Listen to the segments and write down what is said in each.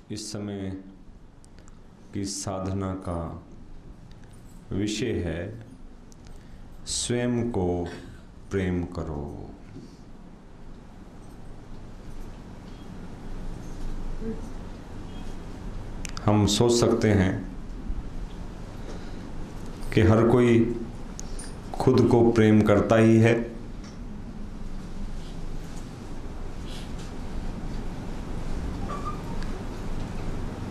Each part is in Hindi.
इस समय की साधना का विषय है स्वयं को प्रेम करो। हम सोच सकते हैं कि हर कोई खुद को प्रेम करता ही है,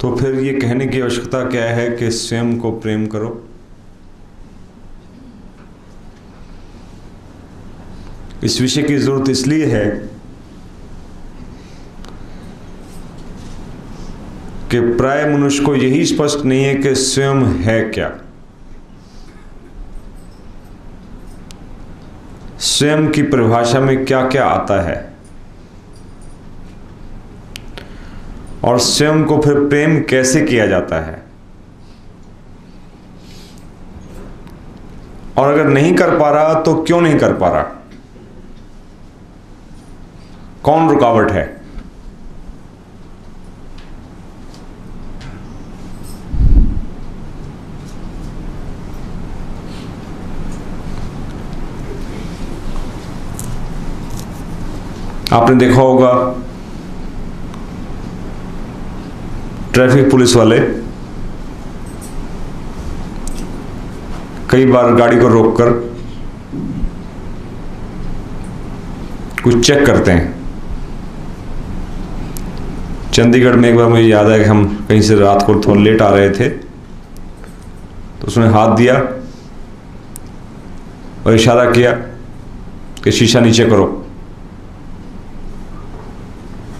तो फिर ये कहने की आवश्यकता क्या है कि स्वयं को प्रेम करो। इस विषय की जरूरत इसलिए है कि प्राय मनुष्य को यही स्पष्ट नहीं है कि स्वयं है क्या, स्वयं की परिभाषा में क्या क्या आता है, और स्वयं को फिर प्रेम कैसे किया जाता है। और अगर नहीं कर पा रहा तो क्यों नहीं कर पा रहा, कौन रुकावट है। आपने देखा होगा ट्रैफिक पुलिस वाले कई बार गाड़ी को रोककर कुछ चेक करते हैं। चंडीगढ़ में एक बार मुझे याद है कि हम कहीं से रात को थोड़ा लेट आ रहे थे, तो उसने हाथ दिया और इशारा किया कि शीशा नीचे करो।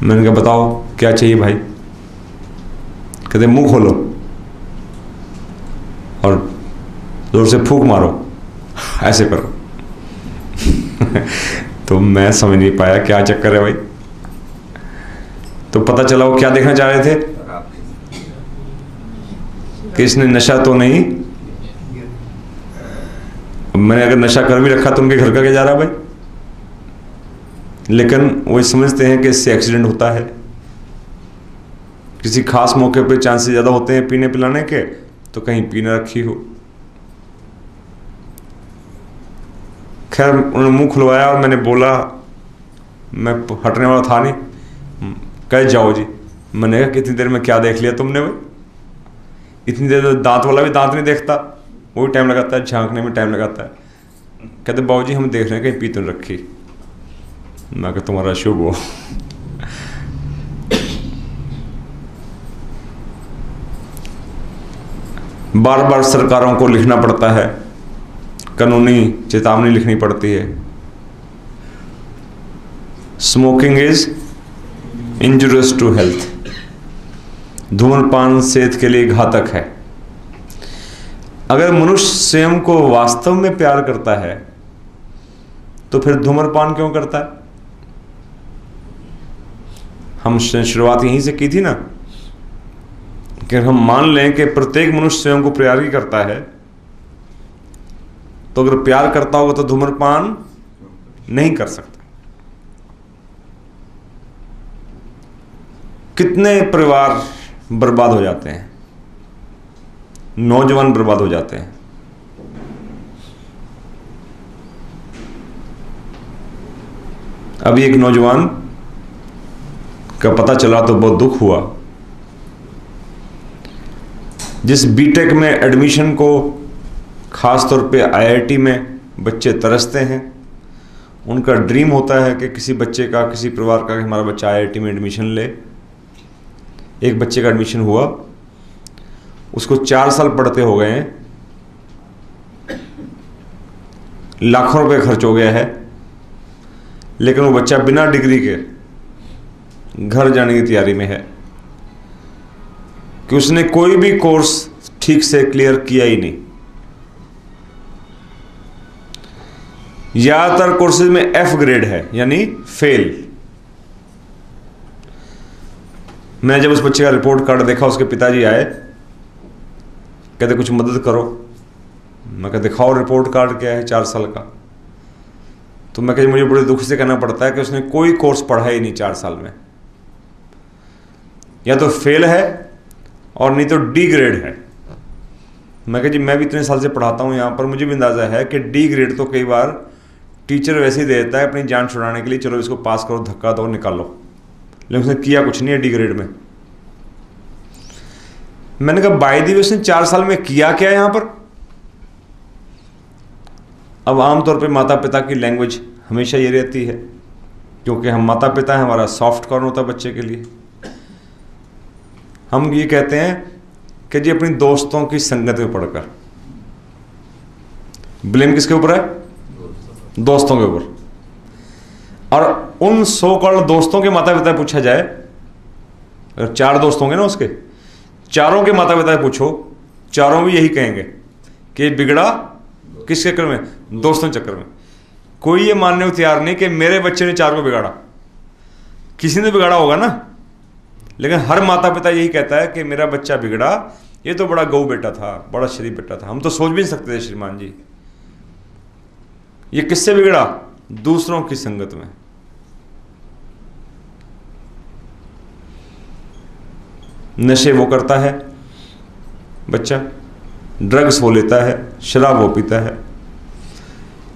मैंने कहा बताओ क्या चाहिए भाई। कहते मुंह खोलो और जोर से फूंक मारो, ऐसे करो। तो मैं समझ नहीं पाया क्या चक्कर है भाई। तो पता चला वो क्या देखना चाह रहे थे कि इसने नशा तो नहीं। मैंने अगर नशा कर भी रखा तो उनके घर का क्या जा रहा भाई। लेकिन वो समझते हैं कि इससे एक्सीडेंट होता है, किसी खास मौके पे चांसेस ज़्यादा होते हैं पीने पिलाने के, तो कहीं पीने रखी हो। खैर उन्होंने मुंह खुलवाया और मैंने बोला, मैं हटने वाला था नहीं, कह जाओ जी। मैंने कहा कितनी देर में क्या देख लिया तुमने भाई। इतनी देर दांत वाला भी दांत नहीं देखता, वो भी टाइम लगाता है, झांकने में टाइम लगाता है। कहते बाबू जी हम देख रहे हैं कहीं पी तो नहीं रखी। मैं कहा तुम्हारा शुभ हो। बार बार सरकारों को लिखना पड़ता है, कानूनी चेतावनी लिखनी पड़ती है, smoking is injurious to health, धूम्रपान सेहत के लिए घातक है। अगर मनुष्य स्वयं को वास्तव में प्यार करता है तो फिर धूम्रपान क्यों करता है। हम शुरुआत यहीं से की थी ना कि हम मान लें कि प्रत्येक मनुष्य स्वयं को प्यार ही करता है, तो अगर प्यार करता होगा तो धूम्रपान नहीं कर सकता। कितने परिवार बर्बाद हो जाते हैं, नौजवान बर्बाद हो जाते हैं। अभी एक नौजवान का पता चला तो बहुत दुख हुआ, जिस बीटेक में एडमिशन को खास तौर पे आईआईटी में बच्चे तरसते हैं। उनका ड्रीम होता है कि किसी बच्चे का, किसी परिवार का, कि हमारा बच्चा आईआईटी में एडमिशन ले। एक बच्चे का एडमिशन हुआ, उसको 4 साल पढ़ते हो गए हैं, लाखों रुपए खर्च हो गया है, लेकिन वो बच्चा बिना डिग्री के घर जाने की तैयारी में है कि उसने कोई भी कोर्स ठीक से क्लियर किया ही नहीं। ज्यादातर कोर्सेज में एफ ग्रेड है, यानी फेल। मैंने जब उस बच्चे का रिपोर्ट कार्ड देखा, उसके पिताजी आए, कहते कुछ मदद करो। मैं कहते दिखाओ रिपोर्ट कार्ड क्या है 4 साल का। तो मैं कहते मुझे बड़े दुख से कहना पड़ता है कि उसने कोई कोर्स पढ़ा ही नहीं 4 साल में। या तो फेल है और नहीं तो डी ग्रेड है। मैं कहा जी मैं भी इतने साल से पढ़ाता हूँ यहाँ पर, मुझे भी अंदाज़ा है कि डी ग्रेड तो कई बार टीचर वैसे ही दे देता है अपनी जान छुड़ाने के लिए, चलो इसको पास करो, धक्का दो, निकालो, लेकिन उसने किया कुछ नहीं है डी ग्रेड में। मैंने कहा बाय द वे उसने 4 साल में किया क्या यहाँ पर? अब आमतौर पे माता पिता की लैंग्वेज हमेशा ये रहती है, क्योंकि हम माता पिता हैं, हमारा सॉफ्ट कॉर्नर होता है बच्चे के लिए। हम ये कहते हैं कि जी अपनी दोस्तों की संगत में पढ़कर, ब्लेम किसके ऊपर है? दोस्तों के ऊपर। और उन सो कॉल्ड दोस्तों के माता पिता पूछा जाए, अगर 4 दोस्त होंगे ना उसके, चारों के माता पिता पूछो, चारों भी यही कहेंगे कि बिगड़ा किस चक्कर में? दोस्तों चक्कर में। कोई ये मानने को तैयार नहीं कि मेरे बच्चे ने 4 को बिगाड़ा। किसी ने बिगाड़ा होगा ना, लेकिन हर माता पिता यही कहता है कि मेरा बच्चा बिगड़ा, ये तो बड़ा गऊ बेटा था, बड़ा शरीफ बेटा था, हम तो सोच भी नहीं सकते थे श्रीमान जी। ये किससे बिगड़ा? दूसरों की संगत में। नशे वो करता है बच्चा, ड्रग्स वो लेता है, शराब वो पीता है।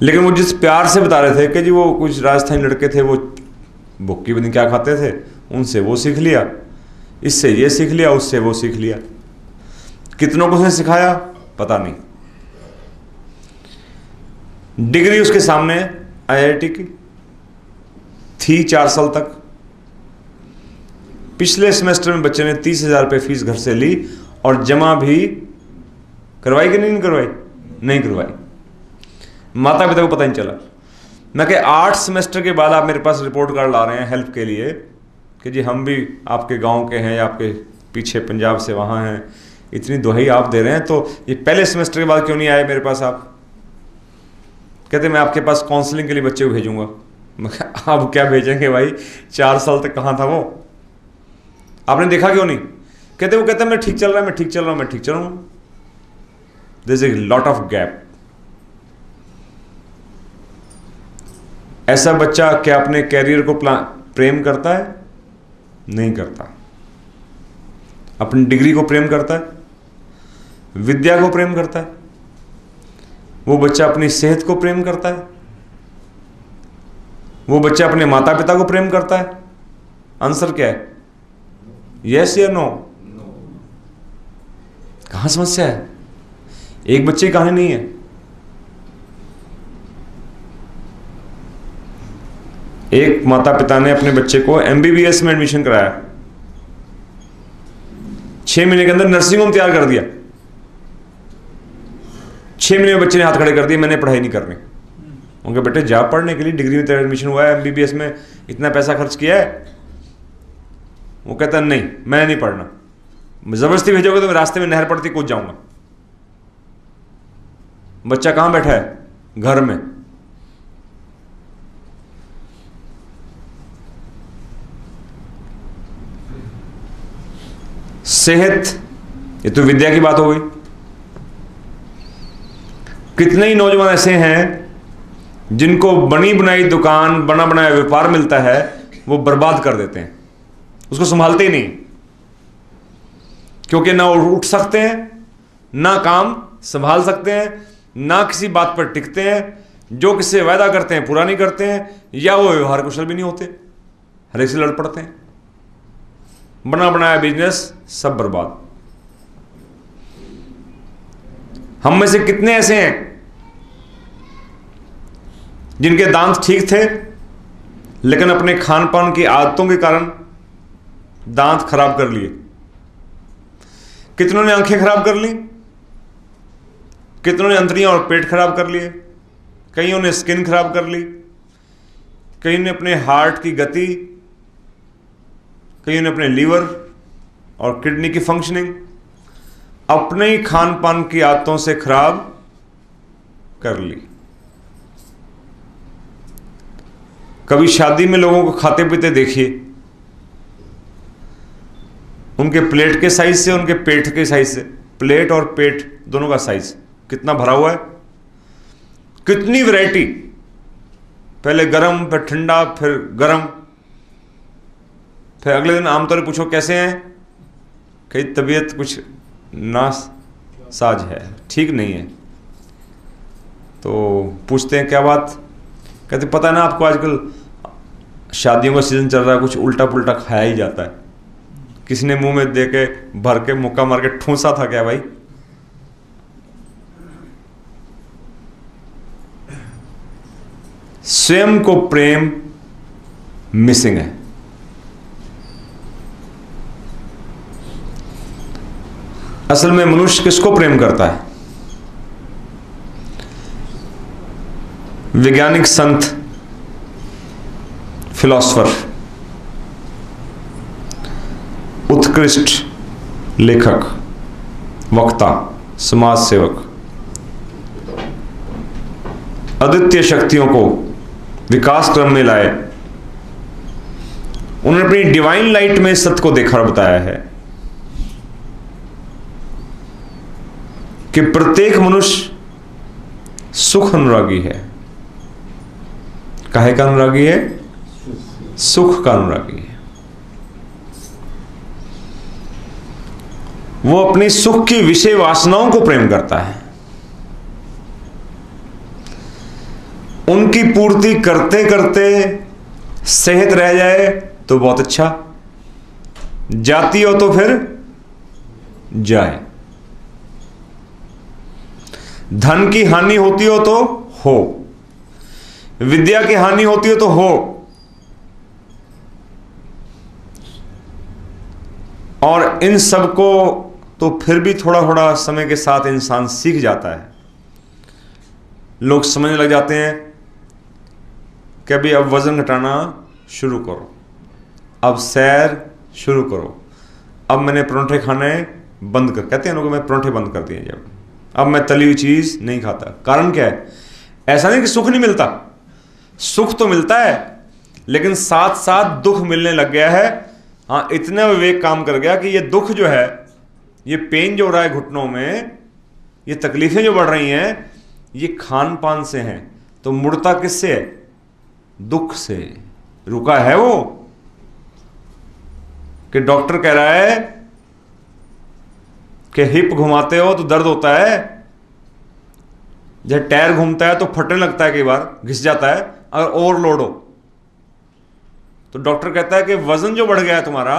लेकिन वो जिस प्यार से बता रहे थे कि जी वो कुछ राजस्थानी लड़के थे, वो बुक्की बनी क्या खाते थे, उनसे वो सीख लिया, इससे ये सीख लिया, उससे वो सीख लिया। कितनों को उसने सिखाया पता नहीं। डिग्री उसके सामने आईआईटी की थी 4 साल तक। पिछले सेमेस्टर में बच्चे ने 30,000 रुपये फीस घर से ली और जमा भी करवाई कि नहीं करवाई? नहीं करवाई। माता पिता को पता नहीं चला। मैं कह 8 सेमेस्टर के बाद आप मेरे पास रिपोर्ट कार्ड ला रहे हैं हेल्प के लिए कि जी हम भी आपके गांव के हैं या आपके पीछे पंजाब से वहाँ हैं, इतनी दुहाई आप दे रहे हैं, तो ये पहले सेमेस्टर के बाद क्यों नहीं आए मेरे पास आप? कहते मैं आपके पास काउंसलिंग के लिए बच्चे को भेजूंगा। मैं कहा आप क्या भेजेंगे भाई, 4 साल तक कहाँ था वो, आपने देखा क्यों नहीं? कहते वो कहता मैं ठीक चल रहा है, मैं ठीक चल रहा हूँ, मैं ठीक चल रहा हूँ। There is a lot of gap. ऐसा बच्चा क्या अपने कैरियर को प्रेम करता है? नहीं करता। अपनी डिग्री को प्रेम करता है, विद्या को प्रेम करता है। वो बच्चा अपनी सेहत को प्रेम करता है, वो बच्चा अपने माता पिता को प्रेम करता है। आंसर क्या है? यस या नो? कहां समस्या है? एक बच्चे की कहानी नहीं है। एक माता पिता ने अपने बच्चे को एमबीबीएस में एडमिशन कराया, 6 महीने के अंदर नर्सिंग होम तैयार कर दिया। 6 महीने में बच्चे ने हाथ खड़े कर दिए, मैंने पढ़ाई नहीं करनी। उनके बेटे जा पढ़ने के लिए, डिग्री में तेरा एडमिशन हुआ है, एमबीबीएस में इतना पैसा खर्च किया है। वो कहता नहीं मैं नहीं पढ़ना, जबरदस्ती भेजोगे तो मैं रास्ते में नहर पड़ती कूद जाऊंगा। बच्चा कहां बैठा है? घर में। सेहत, ये तो विद्या की बात हो गई। कितने ही नौजवान ऐसे हैं जिनको बनी बनाई दुकान, बना बनाया व्यापार मिलता है, वो बर्बाद कर देते हैं, उसको संभालते ही नहीं, क्योंकि ना उठ सकते हैं, ना काम संभाल सकते हैं, ना किसी बात पर टिकते हैं, जो किसी से वायदा करते हैं पूरा नहीं करते हैं, या वो व्यवहार कुशल भी नहीं होते, हर एक से लड़ पड़ते हैं। बना बनाया बिजनेस सब बर्बाद। हम में से कितने ऐसे हैं जिनके दांत ठीक थे, लेकिन अपने खान पान की आदतों के कारण दांत खराब कर लिए? कितनों ने आंखें खराब कर ली, कितनों ने अंतड़ियां और पेट खराब कर लिए, कईयों ने स्किन खराब कर ली, कईयों ने अपने हार्ट की गति, कईयों ने अपने लीवर और किडनी की फंक्शनिंग अपने ही खान पान की आदतों से खराब कर ली। कभी शादी में लोगों को खाते पीते देखिए, उनके प्लेट के साइज से, उनके पेट के साइज से, प्लेट और पेट दोनों का साइज कितना भरा हुआ है, कितनी वैरायटी, पहले गरम, फिर ठंडा, फिर गरम, फिर अगले दिन आमतौर पर पूछो कैसे हैं, कई तबीयत कुछ नासाज है, ठीक नहीं है। तो पूछते हैं क्या बात, कहते पता है ना आपको आजकल शादियों का सीजन चल रहा है, कुछ उल्टा पुल्टा खाया ही जाता है। किसी ने मुंह में दे के भर के मुक्का मार के ठूंसा था क्या भाई? स्वयं को प्रेम मिसिंग है। असल में मनुष्य किसको प्रेम करता है? वैज्ञानिक, संत, फिलॉसफर, उत्कृष्ट लेखक, वक्ता, समाज सेवक, अद्वितीय शक्तियों को विकास क्रम में लाए, उन्होंने अपनी डिवाइन लाइट में सत्य को देखा और बताया है कि प्रत्येक मनुष्य सुख अनुरागी है। काहे का अनुरागी है? सुख का अनुरागी है। वो अपनी सुख की विषय वासनाओं को प्रेम करता है। उनकी पूर्ति करते करते सेहत रह जाए तो बहुत अच्छा, जाती हो तो फिर जाए। धन की हानि होती हो तो हो, विद्या की हानि होती हो तो हो, और इन सब को तो फिर भी थोड़ा थोड़ा समय के साथ इंसान सीख जाता है। लोग समझने लग जाते हैं कि अभी अब वजन घटाना शुरू करो, अब सैर शुरू करो, अब मैंने परोंठे खाने बंद कर, कहते हैं लोग मैं परोंठे बंद कर दिए, जब अब मैं तली हुई चीज नहीं खाता। कारण क्या है? ऐसा नहीं कि सुख नहीं मिलता, सुख तो मिलता है, लेकिन साथ साथ दुख मिलने लग गया है। हाँ, इतना विवेक काम कर गया कि ये दुख जो है, ये पेन जो हो रहा है घुटनों में, ये तकलीफें जो बढ़ रही हैं, ये खान पान से हैं। तो मुड़ता किससे है? दुख से। रुका है वो कि डॉक्टर कह रहा है कि हिप घुमाते हो तो दर्द होता है, जब टायर घूमता है तो फटने लगता है, कई बार घिस जाता है अगर ओवरलोड हो। तो डॉक्टर कहता है कि वजन जो बढ़ गया है तुम्हारा,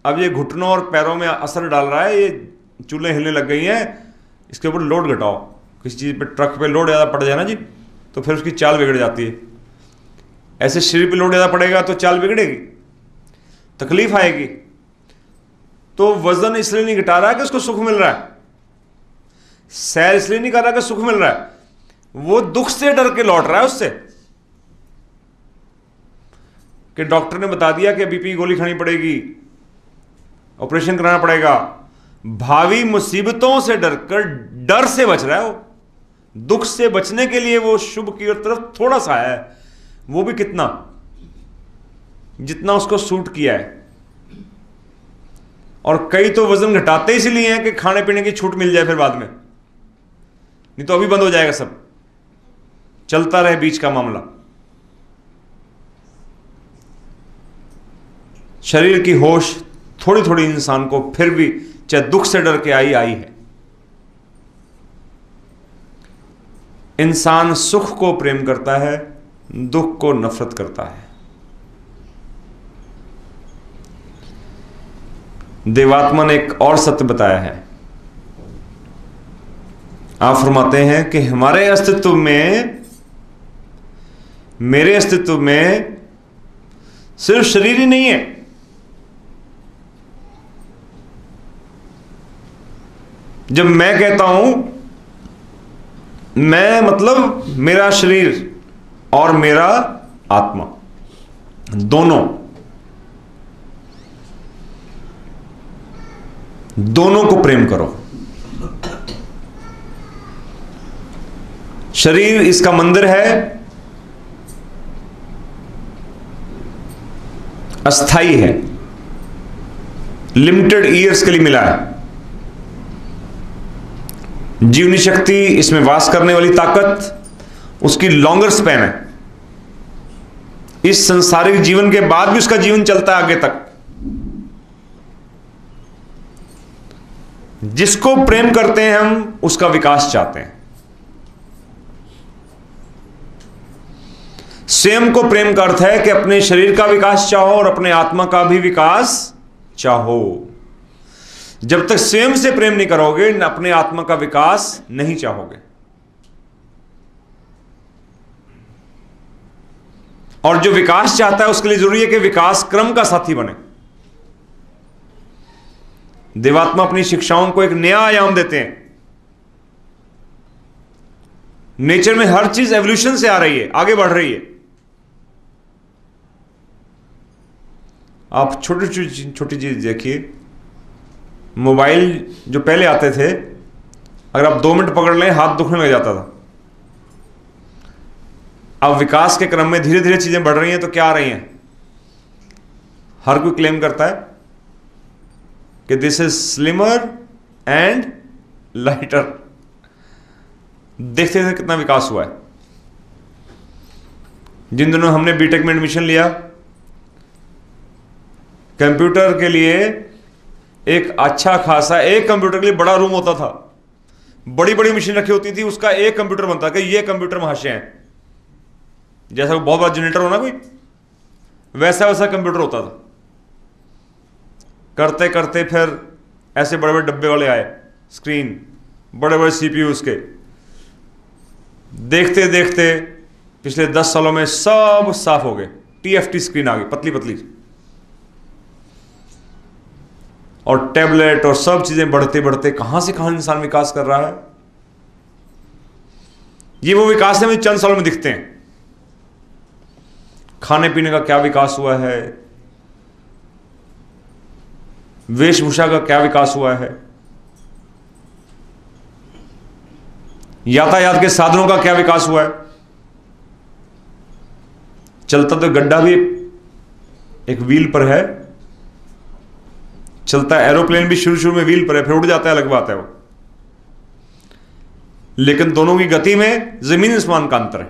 अब ये घुटनों और पैरों में असर डाल रहा है, ये चूल्हें हिलने लग गई हैं, इसके ऊपर लोड घटाओ। किसी चीज़ पे, ट्रक पे लोड ज़्यादा पड़ जाए ना जी, तो फिर उसकी चाल बिगड़ जाती है। ऐसे शरीर पे लोड ज़्यादा पड़ेगा तो चाल बिगड़ेगी, तकलीफ आएगी। तो वजन इसलिए नहीं घटा रहा कि उसको सुख मिल रहा है, सैर इसलिए नहीं कर रहा कि सुख मिल रहा है, वो दुख से डर के लौट रहा है उससे कि डॉक्टर ने बता दिया कि बीपी की गोली खानी पड़ेगी, ऑपरेशन कराना पड़ेगा। भावी मुसीबतों से डरकर, डर से बच रहा है वो। दुख से बचने के लिए वो शुभ की तरफ थोड़ा सा है, वो भी कितना, जितना उसको सूट किया है। और कई तो वजन घटाते इसलिए हैं कि खाने पीने की छूट मिल जाए फिर बाद में, नहीं तो अभी बंद हो जाएगा सब, चलता रहे बीच का मामला। शरीर की होश थोड़ी थोड़ी इंसान को फिर भी, चाहे दुख से डर के आई है। इंसान सुख को प्रेम करता है, दुख को नफरत करता है। देवात्मा ने एक और सत्य बताया है। आप फरमाते हैं कि हमारे अस्तित्व में, मेरे अस्तित्व में सिर्फ शरीर ही नहीं है, जब मैं कहता हूं मैं, मतलब मेरा शरीर और मेरा आत्मा दोनों को प्रेम करो। शरीर इसका मंदिर है, अस्थाई है, लिमिटेड ईयर्स के लिए मिला है। जीवनी शक्ति, इसमें वास करने वाली ताकत, उसकी लॉन्गर स्पैन है। इस संसारिक जीवन के बाद भी उसका जीवन चलता है आगे तक। जिसको प्रेम करते हैं हम उसका विकास चाहते हैं। स्वयं को प्रेम का अर्थ है कि अपने शरीर का विकास चाहो और अपने आत्मा का भी विकास चाहो। जब तक स्वयं से प्रेम नहीं करोगे, अपने आत्मा का विकास नहीं चाहोगे। और जो विकास चाहता है उसके लिए जरूरी है कि विकास क्रम का साथी बने। देवात्मा अपनी शिक्षाओं को एक नया आयाम देते हैं। नेचर में हर चीज एवोल्यूशन से आ रही है, आगे बढ़ रही है। आप छोटी छोटी चीज देखिए, मोबाइल जो पहले आते थे, अगर आप 2 मिनट पकड़ लें हाथ दुखने लग जाता था। अब विकास के क्रम में धीरे धीरे चीजें बढ़ रही हैं, तो क्या आ रही हैं? हर कोई क्लेम करता है कि this is slimmer and lighter. देखते थे कितना विकास हुआ है। जिन दिनों हमने बीटेक में एडमिशन लिया, कंप्यूटर के लिए एक अच्छा खासा, एक कंप्यूटर के लिए बड़ा रूम होता था, बड़ी बड़ी मशीन रखी होती थी, उसका एक कंप्यूटर बनता कि ये कंप्यूटर महाशय है। जैसा बहुत बड़ा जनरेटर होना कोई, वैसा वैसा कंप्यूटर होता था। करते करते फिर ऐसे बड़े बड़े डब्बे वाले आए, स्क्रीन, बड़े बड़े सीपीयू उसके। देखते देखते पिछले 10 सालों में सब साफ हो गए। टीएफटी स्क्रीन आ गई, पतली पतली, और टैबलेट और सब चीजें बढ़ते बढ़ते कहां से कहां इंसान विकास कर रहा है। ये वो विकास है जो चंद सालों में दिखते हैं। खाने पीने का क्या विकास हुआ है, वेशभूषा का क्या विकास हुआ है, यातायात के साधनों का क्या विकास हुआ है। चलता तो गड्ढा भी एक व्हील पर है, चलता एरोप्लेन भी शुरू शुरू में व्हील पर है, फिर उड़ जाता है, अलग बात है वो। लेकिन दोनों की गति में जमीन आसमान का अंतर है।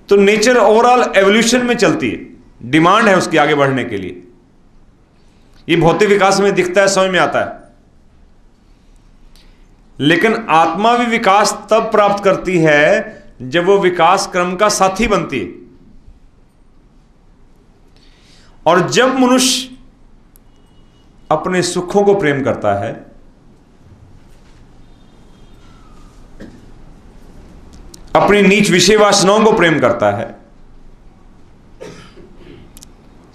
तो नेचर ओवरऑल एवोल्यूशन में चलती है, डिमांड है उसकी आगे बढ़ने के लिए। ये भौतिक विकास में दिखता है, समझ में आता है। लेकिन आत्मा भी विकास तब प्राप्त करती है जब वो विकास क्रम का साथी बनती है। और जब मनुष्य अपने सुखों को प्रेम करता है, अपनी नीच विषय वासनाओं को प्रेम करता है,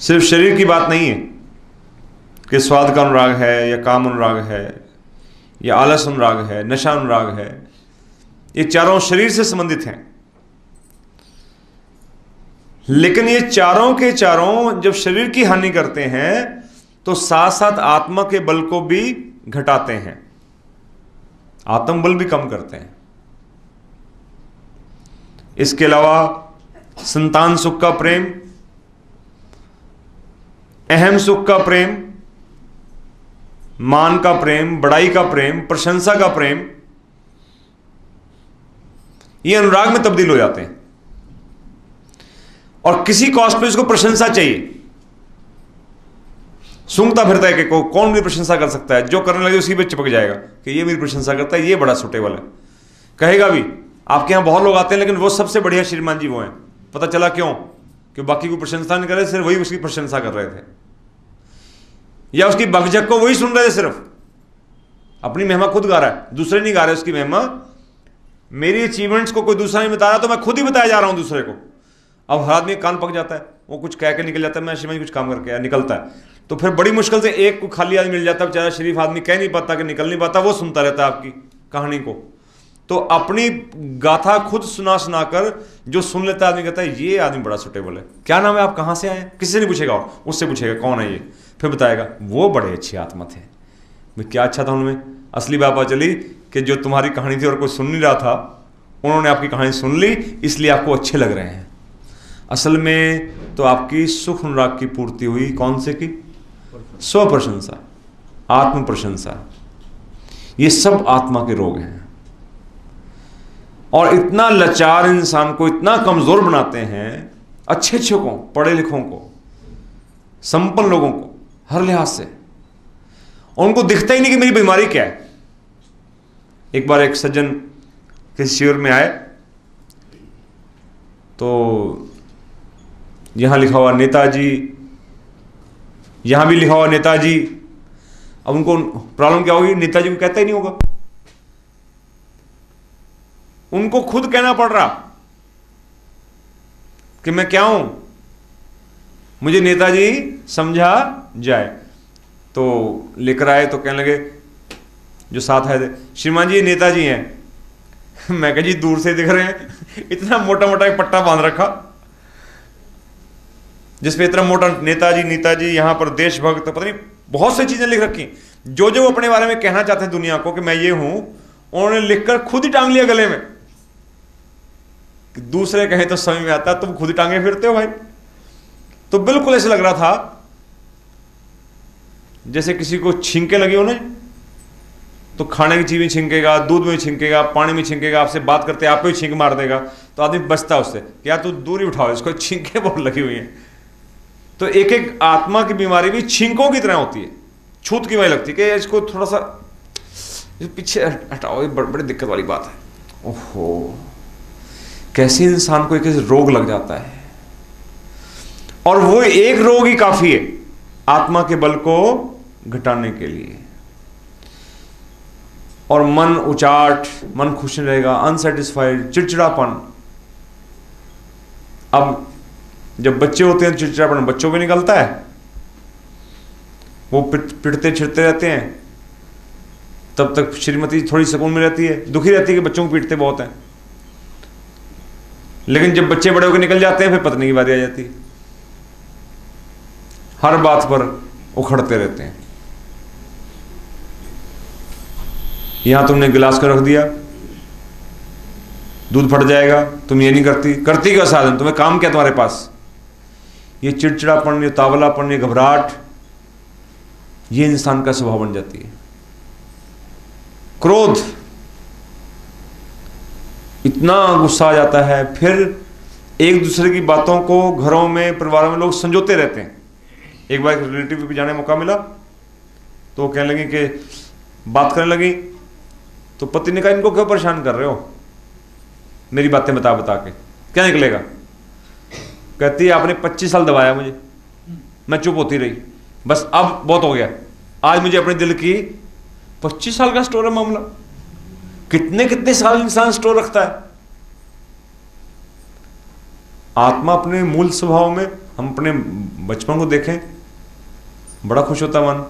सिर्फ शरीर की बात नहीं है कि स्वाद का अनुराग है या काम अनुराग है या आलस अनुराग है, नशा अनुराग है, ये चारों शरीर से संबंधित हैं। लेकिन ये चारों के चारों जब शरीर की हानि करते हैं तो साथ साथ आत्मा के बल को भी घटाते हैं, आत्मबल भी कम करते हैं। इसके अलावा संतान सुख का प्रेम, अहम सुख का प्रेम, मान का प्रेम, बड़ाई का प्रेम, प्रशंसा का प्रेम, ये अनुराग में तब्दील हो जाते हैं। और किसी कॉस्ट पे इसको प्रशंसा चाहिए। सूंघता फिरता है कि कौन मेरी प्रशंसा कर सकता है, जो करने लगे उसी पे चिपक जाएगा कि ये मेरी प्रशंसा करता है, ये बड़ा सुटेबल है। कहेगा भी, आपके यहां बहुत लोग आते हैं लेकिन वो सबसे बढ़िया श्रीमान जी वो हैं। पता चला क्यों? कि बाकी को प्रशंसा नहीं कर रहे, सिर्फ वही उसकी प्रशंसा कर रहे थे, या उसकी बकझक को वही सुन रहे थे। सिर्फ अपनी महिमा खुद गा रहा है, दूसरे नहीं गा रहे उसकी महिमा। मेरी अचीवमेंट्स को कोई दूसरा नहीं बता रहा, तो मैं खुद ही बताया जा रहा हूं दूसरे को। अब हर आदमी कान पक जाता है, वो कुछ कह के निकल जाता है, मैं श्रीमान जी कुछ काम करके निकलता है। तो फिर बड़ी मुश्किल से एक को खाली आदमी मिल जाता है, बेचारा शरीफ आदमी, कह नहीं पाता कि निकल नहीं पाता, वो सुनता रहता है आपकी कहानी को। तो अपनी गाथा खुद सुना सुनाकर जो सुन लेता है आदमी कहता है ये आदमी बड़ा सुटेबल है। क्या नाम है, आप कहां से आए? किसी से नहीं पूछेगा, और उससे पूछेगा कौन है ये, फिर बताएगा वो बड़े अच्छी आत्मा थे। मैं क्या अच्छा था उनमें? असली बात पता चली कि जो तुम्हारी कहानी थी और कोई सुन नहीं रहा था, उन्होंने आपकी कहानी सुन ली, इसलिए आपको अच्छे लग रहे हैं। असल में तो आपकी सुख अनुराग की पूर्ति हुई कौन से की? स्व प्रशंसा, आत्म प्रशंसा। ये सब आत्मा के रोग हैं और इतना लाचार इंसान को इतना कमजोर बनाते हैं। अच्छे अच्छे को, पढ़े लिखों को, संपन्न लोगों को, हर लिहाज से और उनको दिखता ही नहीं कि मेरी बीमारी क्या है। एक बार एक सज्जन किसी शिविर में आए, तो यहां लिखा हुआ नेताजी, यहां भी लिखा हुआ नेताजी। अब उनको प्रॉब्लम क्या होगी, नेताजी को कहता ही नहीं होगा, उनको खुद कहना पड़ रहा कि मैं क्या हूं, मुझे नेताजी समझा जाए। तो लेकर आए तो कहने लगे, जो साथ आए थे, श्रीमान जी ये नेताजी हैं। मैं कहा जी दूर से दिख रहे हैं, इतना मोटा मोटा एक पट्टा बांध रखा जिसपे इतना मोटा नेताजी नेताजी, यहां पर देशभक्त, पता नहीं बहुत सी चीजें लिख रखी। जो जो वो अपने बारे में कहना चाहते हैं दुनिया को कि मैं ये हूं, उन्होंने लिखकर खुद ही टांग लिया गले में। दूसरे कहें तो समझ में आता, तुम खुद ही टांगे फिरते हो भाई। तो बिल्कुल ऐसे लग रहा था जैसे किसी को छींके लगी हो ना, तो खाने की चीज में छिंकेगा, दूध में छिंकेगा, पानी में छिंकेगा, आपसे बात करते आप ही छींक मार देगा, तो आदमी बचता उससे, क्या तू दूरी उठाओ, इसको छींके बहुत लगी हुई है। तो एक एक आत्मा की बीमारी भी छींकों की तरह होती है, छूत की वजह लगती है कि इसको थोड़ा सा पीछे हटाओ, ये बड़ी दिक्कत वाली बात है। ओहो, कैसे इंसान को एक रोग लग जाता है, और वो एक रोग ही काफी है आत्मा के बल को घटाने के लिए। और मन उचाट, मन खुश नहीं रहेगा, अनसेटिस्फाइड, चिड़चिड़ापन। अब जब बच्चे होते हैं चिड़चिड़ापन बच्चों में निकलता है, वो पिटते छिड़ते रहते हैं, तब तक श्रीमती थोड़ी सुकून में रहती है, दुखी रहती है कि बच्चों को पीटते बहुत हैं। लेकिन जब बच्चे बड़े होकर निकल जाते हैं, फिर पत्नी की बारी आ जाती है, हर बात पर उखड़ते रहते हैं। यहां तुमने गिलास को रख दिया, दूध फट जाएगा, तुम ये नहीं करती, करती क्या साधन, तुम्हें काम क्या तुम्हारे पास। ये चिड़चिड़ापन, ये तावलापन, ये घबराहट, ये इंसान का स्वभाव बन जाती है। क्रोध, इतना गुस्सा आ जाता है, फिर एक दूसरे की बातों को घरों में, परिवारों में लोग संजोते रहते हैं। एक बार रिलेटिव पे जाने का मौका मिला, तो वो कहने लगी कि बात करने लगी, तो पति ने कहा इनको क्यों परेशान कर रहे हो, मेरी बातें बता बता के क्या निकलेगा। कहती है आपने 25 साल दबाया मुझे, मैं चुप होती रही, बस अब बहुत हो गया, आज मुझे अपने दिल की 25 साल का स्टोर है मामला। कितने कितने साल इंसान स्टोर रखता है। आत्मा अपने मूल स्वभाव में, हम अपने बचपन को देखें, बड़ा खुश होता मन।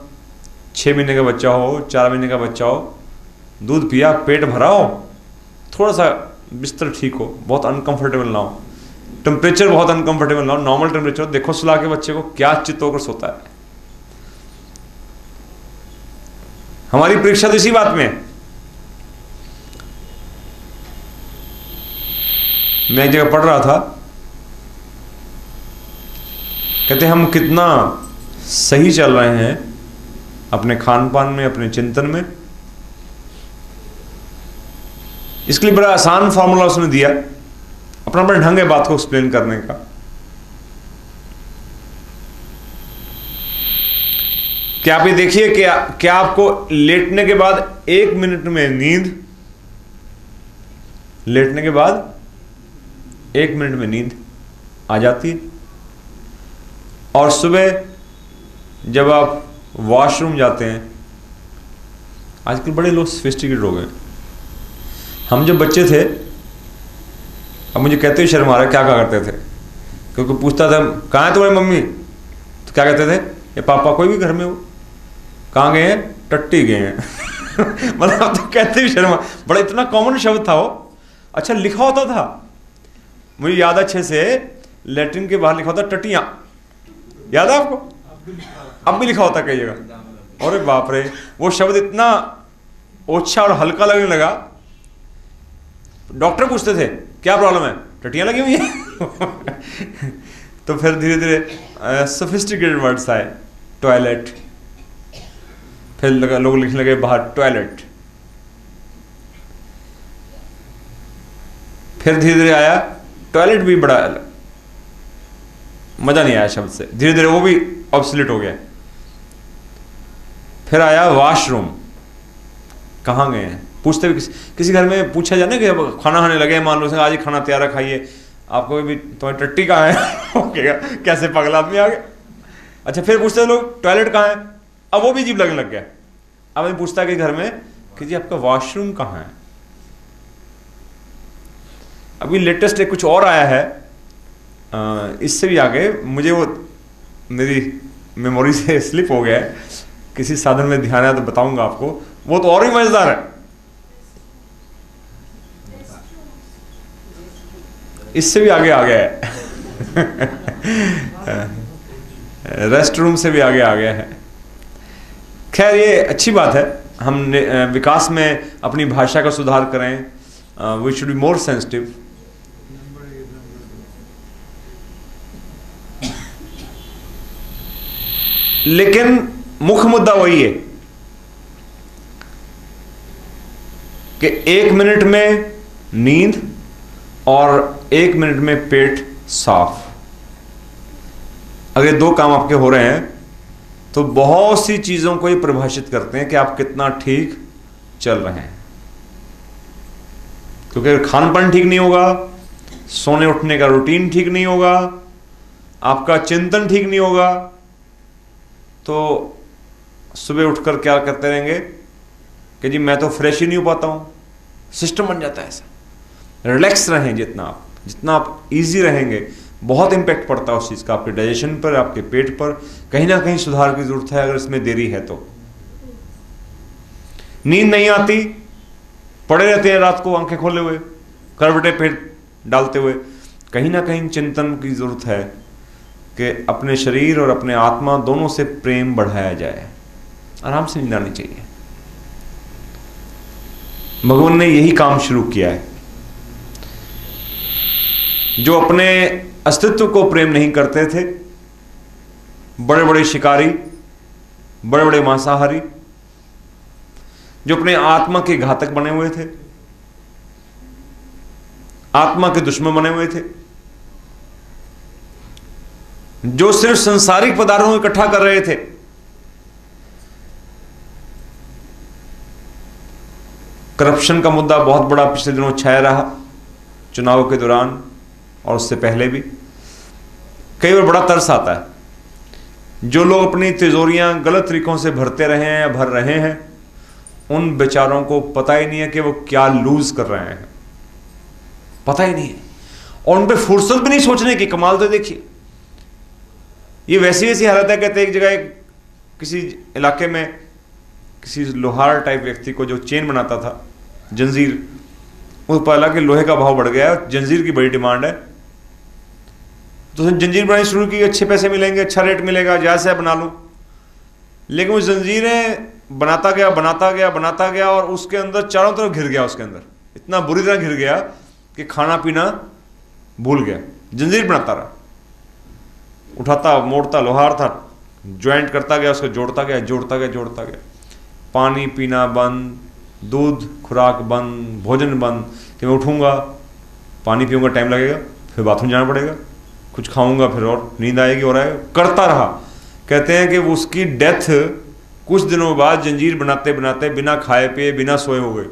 6 महीने का बच्चा हो, 4 महीने का बच्चा हो, दूध पिया, पेट भरा हो, थोड़ा सा बिस्तर ठीक हो, बहुत अनकंफर्टेबल ना हो, टेम्परेचर बहुत अनकंफर्टेबल ना हो, नॉर्मल टेम्परेचर, देखो सुला के बच्चे को क्या चित्त होकर सोता है। हमारी परीक्षा तो इसी बात में है। मैं एक जगह पढ़ रहा था, कहते हम कितना सही चल रहे हैं अपने खान पान में, अपने चिंतन में। इसके लिए बड़ा आसान फॉर्मूला उसने दिया, अपना बड़ा ढंग है बात को एक्सप्लेन करने का। क्या आप ये देखिए कि क्या आपको लेटने के बाद 1 मिनट में नींद, लेटने के बाद 1 मिनट में नींद आ जाती है, और सुबह जब आप वॉशरूम जाते हैं, आजकल बड़े लोग सोफिस्टिकेटेड हो गए। हम जब बच्चे थे, अब मुझे कहते हुए शर्म आ रहा है, क्या करते थे, क्योंकि पूछता था कहाँ है तुम्हारी मम्मी, तो क्या कहते थे, ये पापा कोई भी घर में हो, कहाँ गए हैं, टट्टी गए हैं। मतलब तो कहते हुए शर्म, बड़ा इतना कॉमन शब्द था वो। अच्छा लिखा होता था, मुझे याद अच्छे से, लैट्रिन के बाहर लिखा होता टट्टियां, याद है आपको, अब भी लिखा होता कई जगह। अरे बाप रे, वो शब्द इतना ओछा और हल्का लगने लगा। डॉक्टर पूछते थे क्या प्रॉब्लम है, टट्टियां लगी हुई है। तो फिर धीरे धीरे सोफिस्टिकेटेड वर्ड्स आए, टॉयलेट, फिर लोग लिखने लगे बाहर टॉयलेट, फिर धीरे धीरे आया टॉयलेट भी, बड़ा मजा नहीं आया शब्द से, धीरे धीरे वो भी ऑब्सोलीट हो गया। फिर आया वॉशरूम, कहाँ गए हैं पूछते भी। किसी घर में पूछा जाए ना कि अब खाना खाने लगे, मान लो आज ही खाना तैयार है खाइए, आपको भी तुम्हारी टट्टी कहाँ है कैसे पगला आदमी आ गया। अच्छा फिर पूछते हैं लोग टॉयलेट कहाँ है, अब वो भी अजीब लगने लग गया। अब मैं पूछता कि घर में कि जी आपका वॉशरूम कहाँ है। अभी लेटेस्ट एक कुछ और आया है, इससे भी आगे मुझे वो मेरी मेमोरी से स्लिप हो गया है, किसी साधन में ध्यान है तो बताऊंगा आपको, वो तो और भी मजेदार है। इससे भी आगे आ गया है रेस्ट रूम से भी आगे आ गया है। खैर ये अच्छी बात है, हम विकास में अपनी भाषा का सुधार करें। We should be more sensitive. लेकिन मुख्य मुद्दा वही है कि 1 मिनट में नींद और 1 मिनट में पेट साफ, अगर 2 काम आपके हो रहे हैं तो बहुत सी चीजों को ये परिभाषित करते हैं कि आप कितना ठीक चल रहे हैं। क्योंकि अगर खान पान ठीक नहीं होगा, सोने उठने का रूटीन ठीक नहीं होगा, आपका चिंतन ठीक नहीं होगा, तो सुबह उठकर क्या करते रहेंगे कि जी मैं तो फ्रेश ही नहीं हो पाता हूं। सिस्टम बन जाता है ऐसा। रिलैक्स रहें, जितना आप इजी रहेंगे बहुत इंपैक्ट पड़ता है उस चीज का, आपके डाइजेशन पर, आपके पेट पर। कहीं ना कहीं सुधार की जरूरत है अगर इसमें देरी है तो। नींद नहीं आती, पड़े रहते हैं रात को आंखें खोले हुए, करवटे पेट डालते हुए। कहीं ना कहीं चिंतन की जरूरत है कि अपने शरीर और अपने आत्मा दोनों से प्रेम बढ़ाया जाए। आराम से नींद आनी चाहिए। भगवान ने यही काम शुरू किया है। जो अपने अस्तित्व को प्रेम नहीं करते थे, बड़े बड़े शिकारी, बड़े बड़े मांसाहारी, जो अपने आत्मा के घातक बने हुए थे, आत्मा के दुश्मन बने हुए थे, जो सिर्फ संसारिक पदार्थों को इकट्ठा कर रहे थे, करप्शन का मुद्दा बहुत बड़ा पिछले दिनों छाया रहा, चुनाव के दौरान और उससे पहले भी। कई बार बड़ा तरस आता है, जो लोग अपनी तिजोरियां गलत तरीकों से भरते रहे हैं या भर रहे हैं, उन बेचारों को पता ही नहीं है कि वो क्या लूज कर रहे हैं, पता ही नहीं है। और उन पर फुर्सत भी नहीं सोचने की। कमाल तो देखिए, ये वैसी वैसी हालत है। कहते एक जगह किसी इलाके में किसी लोहार टाइप व्यक्ति को जो चेन बनाता था, जंजीर, उसको पता लगा कि लोहे का भाव बढ़ गया है, जंजीर की बड़ी डिमांड है, तो उसने जंजीर बनानी शुरू की। अच्छे पैसे मिलेंगे, अच्छा रेट मिलेगा, जैसे बना लूं। लेकिन वो जंजीरें बनाता गया बनाता गया बनाता गया और उसके अंदर चारों तरफ घिर गया। उसके अंदर इतना बुरी तरह घिर गया कि खाना पीना भूल गया। जंजीर बनाता रहा, उठाता मोड़ता, लोहार था, ज्वाइंट करता गया, उसको जोड़ता गया जोड़ता गया जोड़ता गया। पानी पीना बंद, दूध खुराक बंद, भोजन बंद। कि मैं उठूंगा, पानी पीऊंगा, टाइम लगेगा, फिर बाथरूम जाना पड़ेगा, कुछ खाऊंगा, फिर और नींद आएगी और आएगा, करता रहा। कहते हैं कि उसकी डेथ कुछ दिनों बाद जंजीर बनाते बनाते बिना खाए पिए बिना सोए हो गई।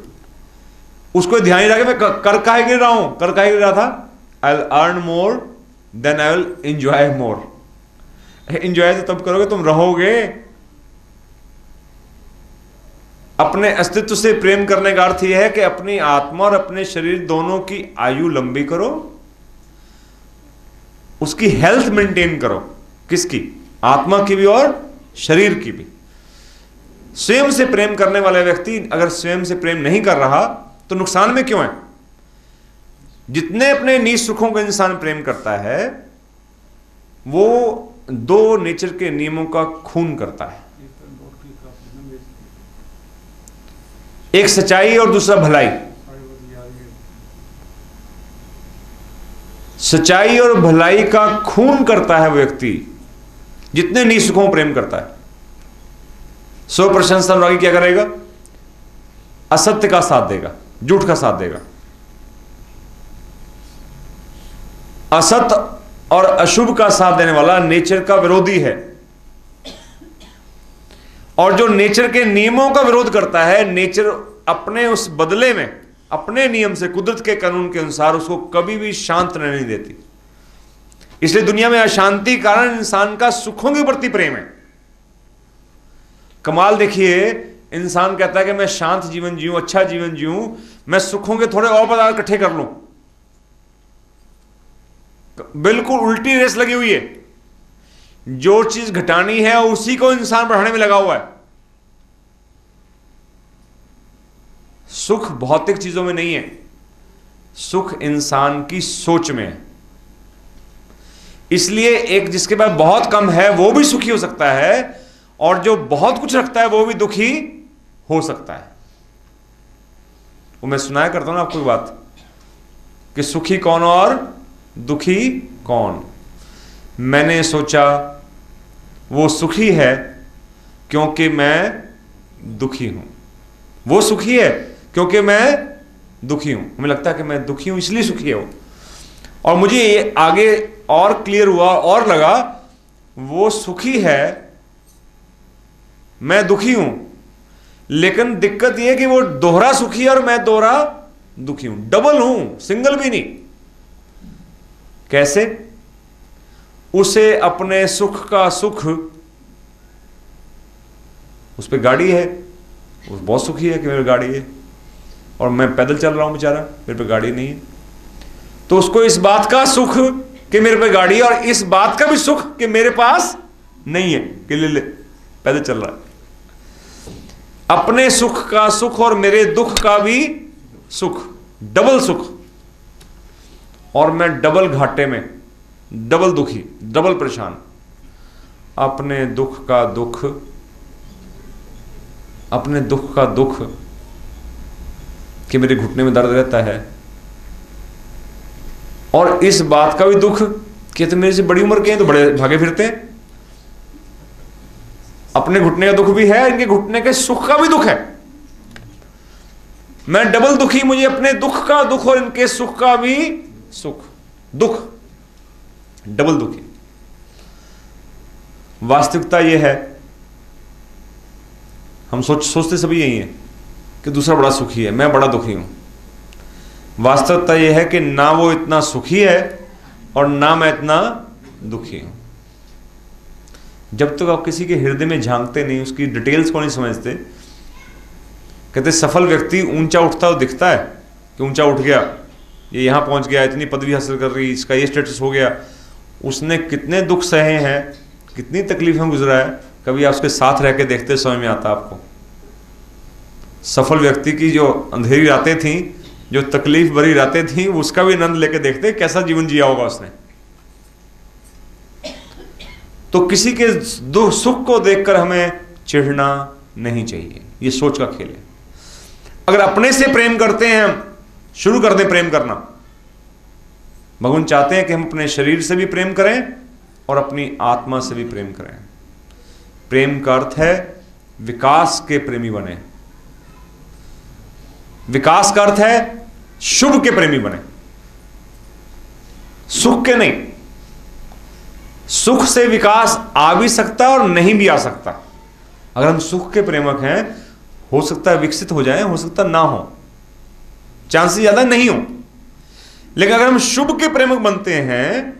उसको ध्यान ही रहा कि मैं कर काहे गिर रहा हूं, कर काहे गिर रहा था। I will earn more then I will enjoy more. Enjoy तो तब करोगे तुम रहोगे। अपने अस्तित्व से प्रेम करने का अर्थ यह है कि अपनी आत्मा और अपने शरीर दोनों की आयु लंबी करो, उसकी हेल्थ मेंटेन करो। किसकी? आत्मा की भी और शरीर की भी। स्वयं से प्रेम करने वाला व्यक्ति अगर स्वयं से प्रेम नहीं कर रहा तो नुकसान में क्यों है? जितने अपने नीच सुखों को इंसान प्रेम करता है वो 2 नेचर के नियमों का खून करता है, एक सच्चाई और दूसरा भलाई। सच्चाई और भलाई का खून करता है व्यक्ति जितने नीच सुखों प्रेम करता है। 100% अनुरागी क्या करेगा? असत्य का साथ देगा, झूठ का साथ देगा। असत्य और अशुभ का साथ देने वाला नेचर का विरोधी है। और जो नेचर के नियमों का विरोध करता है, नेचर अपने उस बदले में अपने नियम से, कुदरत के कानून के अनुसार उसको कभी भी शांत रहने नहीं देती। इसलिए दुनिया में अशांति कारण इंसान का सुखों के प्रति प्रेम है। कमाल देखिए, इंसान कहता है कि मैं शांत जीवन जीऊं, अच्छा जीवन जीऊं, मैं सुखों के थोड़े और पदार्थ इकट्ठे कर लूं। बिल्कुल उल्टी रेस लगी हुई है। जो चीज घटानी है उसी को इंसान बढ़ाने में लगा हुआ है। सुख भौतिक चीजों में नहीं है, सुख इंसान की सोच में है। इसलिए एक जिसके पास बहुत कम है वो भी सुखी हो सकता है, और जो बहुत कुछ रखता है वो भी दुखी हो सकता है। वो मैं सुनाया करता हूं ना आपको बात कि सुखी कौन और दुखी कौन। मैंने सोचा वो सुखी है क्योंकि मैं दुखी हूं, वो सुखी है क्योंकि मैं दुखी हूं। हमें लगता है कि मैं दुखी हूं इसलिए सुखी है वो। और मुझे ये आगे और क्लियर हुआ और लगा वो सुखी है, मैं दुखी हूं, लेकिन दिक्कत यह है कि वो दोहरा सुखी है और मैं दोहरा दुखी हूं, डबल हूं, सिंगल भी नहीं। कैसे? उसे अपने सुख का सुख, उस पर गाड़ी है, वो बहुत सुखी है कि मेरी गाड़ी है, और मैं पैदल चल रहा हूं बेचारा, मेरे पे गाड़ी नहीं है। तो उसको इस बात का सुख कि मेरे पे गाड़ी है, और इस बात का भी सुख कि मेरे पास नहीं है, कि ले पैदल चल रहा है। अपने सुख का सुख और मेरे दुख का भी सुख, डबल सुख, और मैं डबल घाटे में, डबल दुखी, डबल परेशान। अपने दुख का दुख, अपने दुख का दुख कि मेरे घुटने में दर्द रहता है, और इस बात का भी दुख कि तो मेरे से बड़ी उम्र के हैं तो बड़े भागे फिरते हैं। अपने घुटने का दुख भी है, इनके घुटने के सुख का भी दुख है। मैं डबल दुखी, मुझे अपने दुख का दुख और इनके सुख का भी सुख, दुख, डबल दुखी। वास्तविकता यह है, हम सोचते सभी यही है कि दूसरा बड़ा सुखी है, मैं बड़ा दुखी हूं। वास्तविकता यह है कि ना वो इतना सुखी है और ना मैं इतना दुखी हूं। जब तक आप किसी के हृदय में झांकते नहीं, उसकी डिटेल्स को नहीं समझते, कहते सफल व्यक्ति ऊंचा उठता हुआ दिखता है कि ऊंचा उठ गया, ये यहां पहुंच गया, इतनी पदवी हासिल कर रही, इसका ये स्टेटस हो गया। उसने कितने दुख सहे हैं, कितनी तकलीफें गुजरा है, कभी आप उसके साथ रह के देखते समझ में आता आपको। सफल व्यक्ति की जो अंधेरी रातें थी, जो तकलीफ भरी रातें थी, उसका भी आनंद लेके देखते कैसा जीवन जिया होगा उसने। तो किसी के दुख सुख को देखकर हमें चिढ़ना नहीं चाहिए, ये सोच का खेल है। अगर अपने से प्रेम करते हैं, हम शुरू कर दें प्रेम करना। भगवान चाहते हैं कि हम अपने शरीर से भी प्रेम करें और अपनी आत्मा से भी प्रेम करें। प्रेम का अर्थ है विकास के प्रेमी बने। विकास का अर्थ है शुभ के प्रेमी बने, सुख के नहीं। सुख से विकास आ भी सकता है और नहीं भी आ सकता। अगर हम सुख के प्रेमक हैं, हो सकता है विकसित हो जाए, हो सकता ना हो, चांसेस ज्यादा नहीं हो। लेकिन अगर हम शुभ के प्रेमक बनते हैं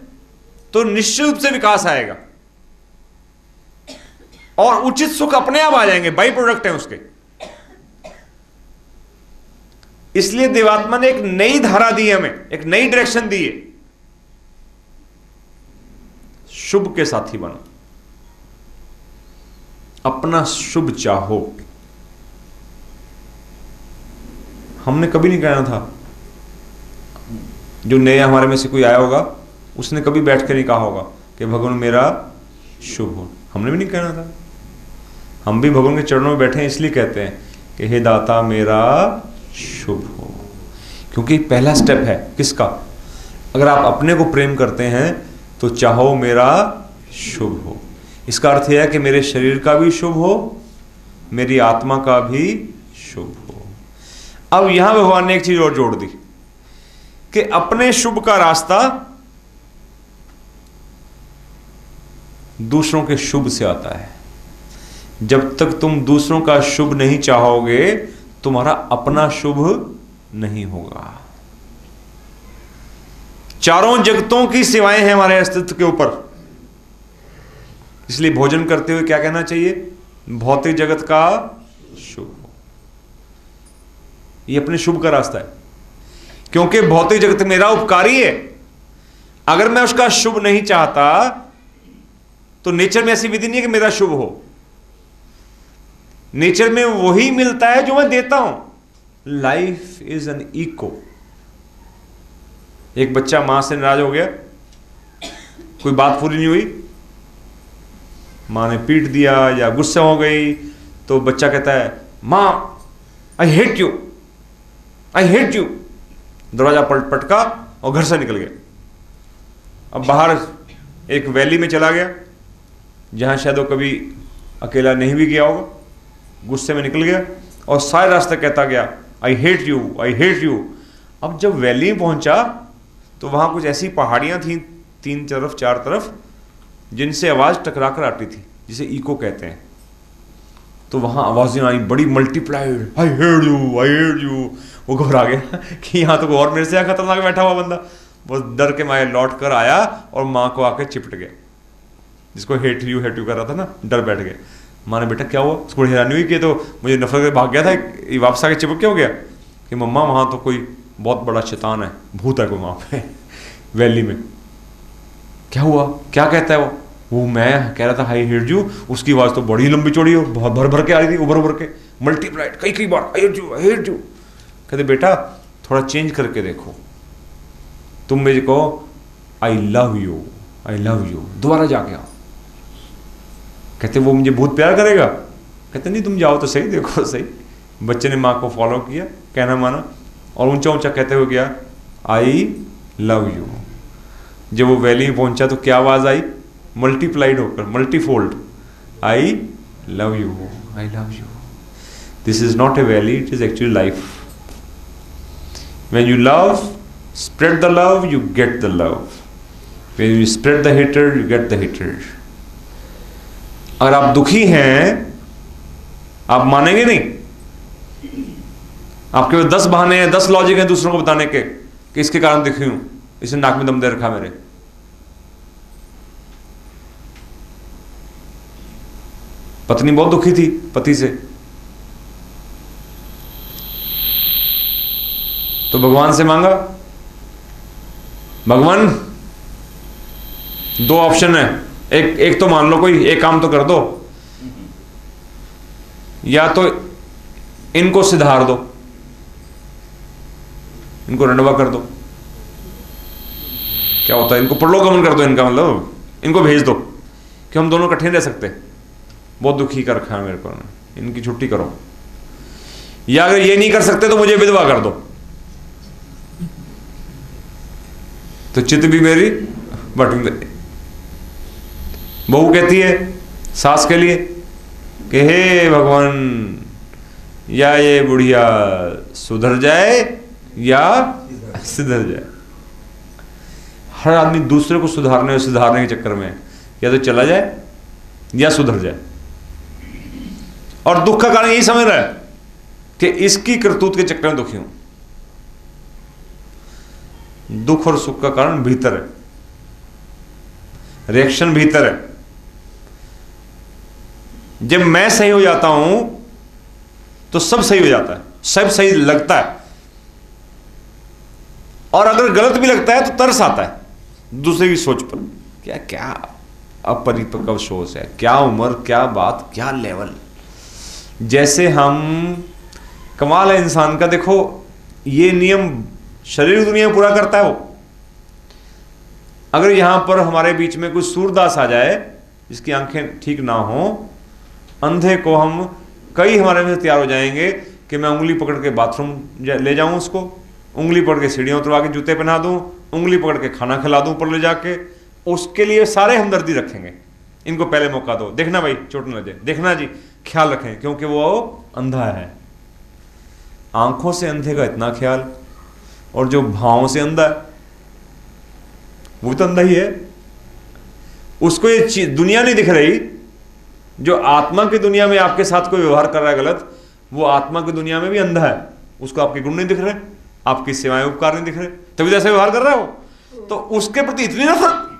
तो निश्चित रूप से विकास आएगा और उचित सुख अपने आप आ जाएंगे, बाई प्रोडक्ट है उसके। इसलिए देवात्मा ने एक नई धारा दी हमें, एक नई डायरेक्शन दी है। शुभ के साथी बनो, अपना शुभ चाहो। हमने कभी नहीं कहना था, जो नया हमारे में से कोई आया होगा उसने कभी बैठ कर नहीं कहा होगा कि भगवान मेरा शुभ हो। हमने भी नहीं कहना था। हम भी भगवान के चरणों में बैठे हैं इसलिए कहते हैं कि हे दाता मेरा शुभ हो, क्योंकि पहला स्टेप है किसका? अगर आप अपने को प्रेम करते हैं तो चाहो मेरा शुभ हो। इसका अर्थ यह है कि मेरे शरीर का भी शुभ हो, मेरी आत्मा का भी शुभ हो। अब यहां भगवान ने एक चीज और जोड़ दी कि अपने शुभ का रास्ता दूसरों के शुभ से आता है। जब तक तुम दूसरों का शुभ नहीं चाहोगे, तुम्हारा अपना शुभ नहीं होगा। चारों जगतों की सेवाएं हैं हमारे अस्तित्व के ऊपर। इसलिए भोजन करते हुए क्या कहना चाहिए? भौतिक जगत का शुभ हो। ये अपने शुभ का रास्ता है, क्योंकि भौतिक जगत मेरा उपकारी है। अगर मैं उसका शुभ नहीं चाहता तो नेचर में ऐसी विधि नहीं है कि मेरा शुभ हो। नेचर में वही मिलता है जो मैं देता हूं। Life is an echo. एक बच्चा मां से नाराज हो गया, कोई बात पूरी नहीं हुई, मां ने पीट दिया या गुस्सा हो गई, तो बच्चा कहता है मां आई hate you, I hate you. दरवाजा पटका और घर से निकल गया। अब बाहर एक वैली में चला गया जहां शायद वो कभी अकेला नहीं भी गया होगा। गुस्से में निकल गया और सारे रास्ते कहता गया आई hate you, I hate you. अब जब वैली में पहुंचा तो वहां कुछ ऐसी पहाड़ियां थी, तीन तरफ चार तरफ, जिनसे आवाज टकरा कर आती थी, जिसे इको कहते हैं। तो वहां आवाजें आई बड़ी multiplied, I hate you, I hate you. वो घबरा गया कि यहां तो और मेरे से खतरनाक बैठा हुआ बंदा। वो डर के मारे लौट कर आया और मां को आके चिपट गया। जिसको हेट यू कर रहा था ना, डर बैठ गया। मां ने बेटा क्या हुआ? उसको हैरानी हुई कि तो मुझे नफरत से भाग गया था, ये वापस आके चिपक क्या हो गया? कि मम्मा वहां तो कोई बहुत बड़ा शैतान है, भूत है कोई वहां पे वैली में। क्या हुआ? क्या कहता है वो मैं कह रहा था हाई हेट यू, उसकी आवाज तो बड़ी लंबी चौड़ी हो, भर भर के आ रही थी, उभर के मल्टीप्लाइड कई बार, I hate you, I hate you. कहते बेटा थोड़ा चेंज करके देखो, तुम मुझे कहो I love you, I love you, दोबारा जाके आओ। कहते वो मुझे बहुत प्यार करेगा? कहते नहीं तुम जाओ तो सही, देखो सही। बच्चे ने माँ को फॉलो किया, कहना माना, और ऊंचा ऊंचा कहते हुए गया आई लव यू। जब वो वैली में पहुंचा तो क्या आवाज आई? मल्टीप्लाइड होकर, multifold, I love you, I love you. This is not a valley, it is actually life. When you love, spread the love, you get the love. When you spread the hatred, you get the hatred. अगर आप दुखी हैं, आप मानेंगे नहीं। आपके पास 10 बहाने हैं, 10 लॉजिक हैं दूसरों को बताने के कि इसके कारण दुखी हूं, इसने नाक में दम दे रखा मेरे। पत्नी बहुत दुखी थी पति से, तो भगवान से मांगा, भगवान 2 ऑप्शन है, एक तो मान लो कोई एक काम तो कर दो, या तो इनको सुधार दो, इनको रंडवा कर दो। क्या होता है? इनको परलोकगमन कर दो, इनका मतलब इनको भेज दो कि हम दोनों इकट्ठे रह सकते, बहुत दुखी कर रखा है मेरे को, इनकी छुट्टी करो। या अगर ये नहीं कर सकते तो मुझे विधवा कर दो, तो चित्त भी मेरी बट। बहू कहती है सास के लिए कि हे भगवान, या ये बुढ़िया सुधर जाए या सुधर जाए। हर आदमी दूसरे को सुधारने के चक्कर में या तो चला जाए या सुधर जाए, और दुख का कारण यही समझ रहा है कि इसकी करतूत के चक्कर में दुखी हूं। दुख और सुख का कारण भीतर है, रिएक्शन भीतर है। जब मैं सही हो जाता हूं तो सब सही हो जाता है, सब सही लगता है, और अगर गलत भी लगता है तो तरस आता है दूसरे की सोच पर। क्या क्या अपरिपक्व सोच है, क्या उम्र, क्या बात, क्या लेवल। जैसे हम, कमाल है इंसान का, देखो ये नियम शरीर दुनिया पूरा करता है वो। अगर यहां पर हमारे बीच में कोई सूरदास आ जाए जिसकी आंखें ठीक ना हो, अंधे को हम, कई हमारे में से तैयार हो जाएंगे कि मैं उंगली पकड़ के बाथरूम ले जाऊं, उसको उंगली पकड़ के सीढ़ियां उतरवा के जूते पहना दूं, उंगली पकड़ के खाना खिला दूं ऊपर ले जाके। उसके लिए सारे हमदर्दी रखेंगे, इनको पहले मौका दो, देखना भाई चोट न लगे, देखना जी, ख्याल रखें, क्योंकि वो अंधा है। आंखों से अंधे का इतना ख्याल, और जो भावों से अंधा है वो तो अंधा ही है। उसको ये चीज दुनिया नहीं दिख रही, जो आत्मा की दुनिया में आपके साथ कोई व्यवहार कर रहा है गलत, वो आत्मा की दुनिया में भी अंधा है, उसको आपके गुण नहीं दिख रहे, आपकी सेवाएं उपकार नहीं दिख रहे, तभी तो ऐसा व्यवहार कर रहा है वो, तो उसके प्रति इतनी नफरत।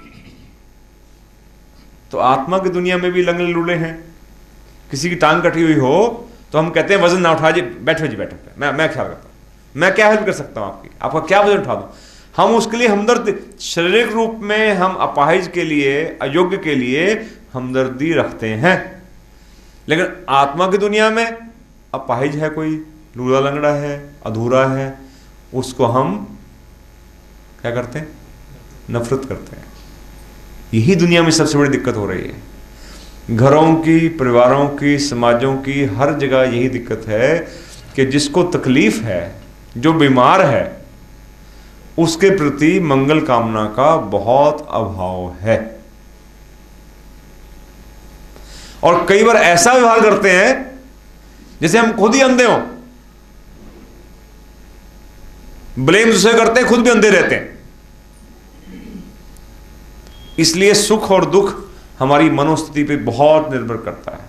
तो आत्मा की दुनिया में भी लंगड़े लूले हैं। किसी की टांग कटी हुई हो तो हम कहते हैं वजन ना उठा जी, बैठो जी बैठो, मैं ख्याल करता हूं, मैं क्या हेल्प कर सकता हूं आपकी, आपका क्या वजन उठा दूं। हम उसके लिए हमदर्द, शारीरिक रूप में हम अपाहिज के लिए, अयोग्य के लिए हमदर्दी रखते हैं, लेकिन आत्मा की दुनिया में अपाहिज है, कोई लूला लंगड़ा है, अधूरा है, उसको हम क्या करते हैं, नफरत करते हैं। यही दुनिया में सबसे बड़ी दिक्कत हो रही है। घरों की, परिवारों की, समाजों की, हर जगह यही दिक्कत है कि जिसको तकलीफ है, जो बीमार है, उसके प्रति मंगल कामना का बहुत अभाव है। और कई बार ऐसा व्यवहार करते हैं जैसे हम खुद ही अंधे हों, ब्लेम दूसरे करते हैं, खुद भी अंधे रहते हैं। इसलिए सुख और दुख हमारी मनोस्थिति पे बहुत निर्भर करता है,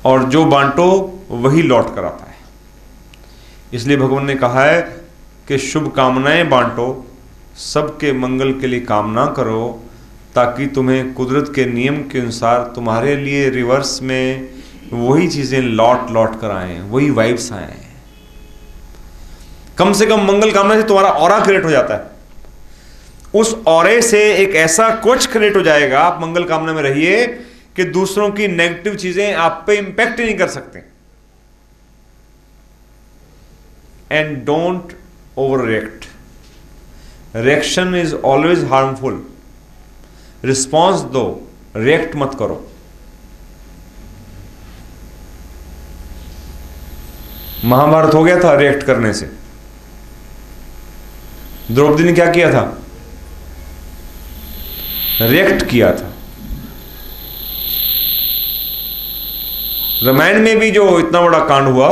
और जो बांटो वही लौट कर आता है। इसलिए भगवान ने कहा है कि शुभ कामनाएं बांटो, सबके मंगल के लिए कामना करो, ताकि तुम्हें कुदरत के नियम के अनुसार तुम्हारे लिए रिवर्स में वही चीजें लौट लौट कर आए, वही वाइब्स आए। कम से कम मंगल कामना से तुम्हारा ऑरा क्रिएट हो जाता है, उस ऑरे से एक ऐसा कुछ क्रिएट हो जाएगा, आप मंगल कामना में रहिए कि दूसरों की नेगेटिव चीजें आप पे इंपैक्ट ही नहीं कर सकते। And don't over react, reaction is always harmful. Response दो, रिएक्ट मत करो। महाभारत हो गया था रिएक्ट करने से। द्रौपदी ने क्या किया था, रिएक्ट किया था। रामायण में भी जो इतना बड़ा कांड हुआ,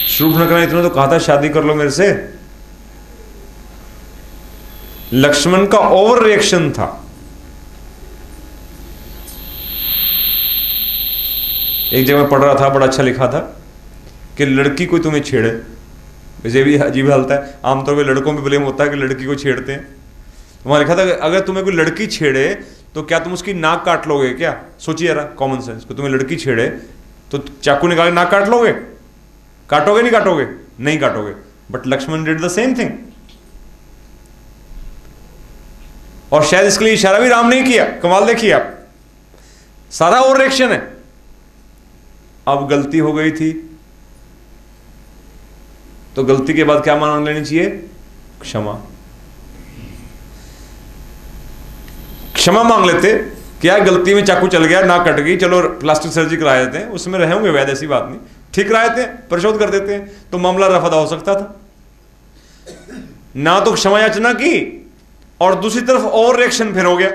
शूर्पणखा ने इतना तो कहा था शादी कर लो मेरे से। लक्ष्मण का ओवर रिएक्शन था। एक जगह पढ़ रहा था, बड़ा अच्छा लिखा था कि लड़की कोई तुम्हें छेड़े, वैसे भी अजीब हालत है, आमतौर पे लड़कों पे ब्लेम होता है कि लड़की को छेड़ते हैं। वहां लिखा था कि अगर तुम्हें कोई लड़की छेड़े तो क्या तुम उसकी नाक काट लोगे क्या? सोचिए जरा, कॉमन सेंस को, तुम्हें लड़की छेड़े तो चाकू निकाल के नाक काट लोगे? काटोगे नहीं काटोगे? नहीं काटोगे। But Lakshman did the same thing, और शायद इसके लिए इशारा भी राम ने किया। कमाल देखिए आप, सारा ओवर रिएक्शन है। अब गलती हो गई थी तो गलती के बाद क्या मान लेनी चाहिए? क्षमा। क्षमा मांग लेते कि यार गलती में चाकू चल गया, नाक कट गई, चलो प्लास्टिक सर्जरी करा देते हैं, उसमें रहे होंगे वैद, ऐसी बात नहीं, ठीक करा देते हैं, परिशोध कर देते हैं, तो मामला रफा हो सकता था। ना तो क्षमा याचना की और दूसरी तरफ और रिएक्शन फिर हो गया।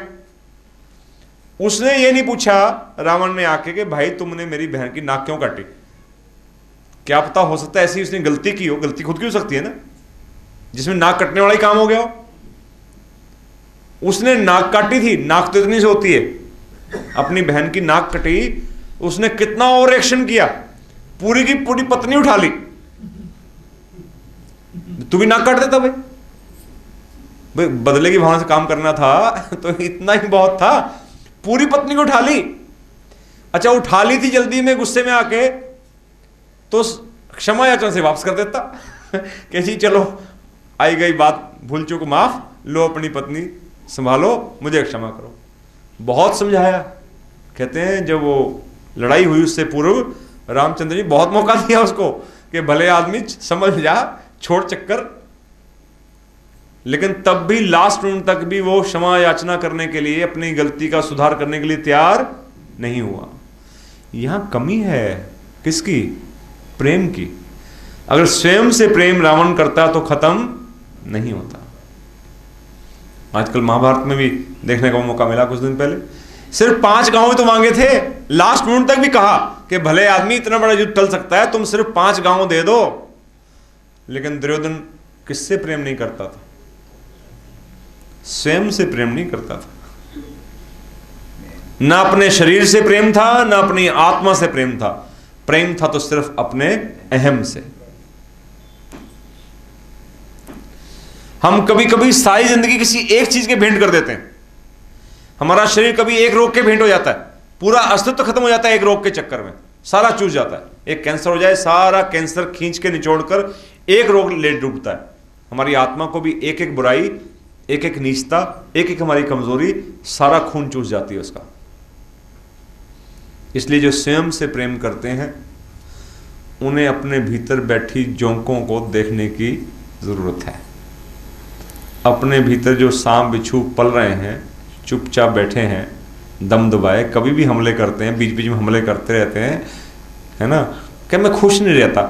उसने ये नहीं पूछा रावण ने आके कि भाई तुमने मेरी बहन की नाक क्यों काटी? क्या पता, हो सकता है ऐसी उसने गलती की हो, गलती खुद की हो सकती है ना, जिसमें नाक कटने वाला ही काम हो गया हो। उसने नाक काटी थी, नाक तो इतनी से होती है, अपनी बहन की नाक कटी, उसने कितना ओवर एक्शन किया, पूरी की पूरी पत्नी उठा ली। तू भी नाक काट देता भाई, बदले की भावना से काम करना था तो इतना ही बहुत था, पूरी पत्नी को उठा ली। अच्छा, उठा ली थी जल्दी में, गुस्से में आके, तो क्षमा याचना से वापस कर देता कि जी चलो आई गई बात, भूल चूक माफ, लो अपनी पत्नी संभालो, मुझे क्षमा करो। बहुत समझाया। कहते हैं जब वो लड़ाई हुई उससे पूर्व रामचंद्र जी बहुत मौका दिया उसको कि भले आदमी समझ जा, छोड़ चक्कर, लेकिन तब भी लास्ट मिनट तक भी वो क्षमा याचना करने के लिए, अपनी गलती का सुधार करने के लिए तैयार नहीं हुआ। यहां कमी है किसकी? प्रेम की। अगर स्वयं से प्रेम रावण करता तो खत्म नहीं होता। आजकल महाभारत में भी देखने का मौका मिला कुछ दिन पहले, सिर्फ 5 गांव तो मांगे थे, लास्ट मिनट तक भी कहा कि भले आदमी इतना बड़ा युद्ध टल सकता है, तुम सिर्फ 5 गांव दे दो। लेकिन दुर्योधन किससे प्रेम नहीं करता था? स्वयं से प्रेम नहीं करता था, ना अपने शरीर से प्रेम था, ना अपनी आत्मा से प्रेम था। प्रेम था तो सिर्फ अपने अहम से। हम कभी कभी सारी जिंदगी किसी एक चीज के भेंट कर देते हैं। हमारा शरीर कभी एक रोग के भेंट हो जाता है, पूरा अस्तित्व खत्म हो जाता है एक रोग के चक्कर में, सारा चूस जाता है। एक कैंसर हो जाए, सारा कैंसर खींच के निचोड़कर एक रोग ले डूबता है। हमारी आत्मा को भी एक एक बुराई, एक एक नीचता, एक एक हमारी कमजोरी, सारा खून चूस जाती है उसका। इसलिए जो स्वयं से प्रेम करते हैं उन्हें अपने भीतर बैठी जोंकों को देखने की जरूरत है। अपने भीतर जो सांप बिच्छू पल रहे हैं, चुपचाप बैठे हैं, दम दबाए, कभी भी हमले करते हैं, बीच बीच में हमले करते रहते हैं, है ना। क्या मैं खुश नहीं रहता?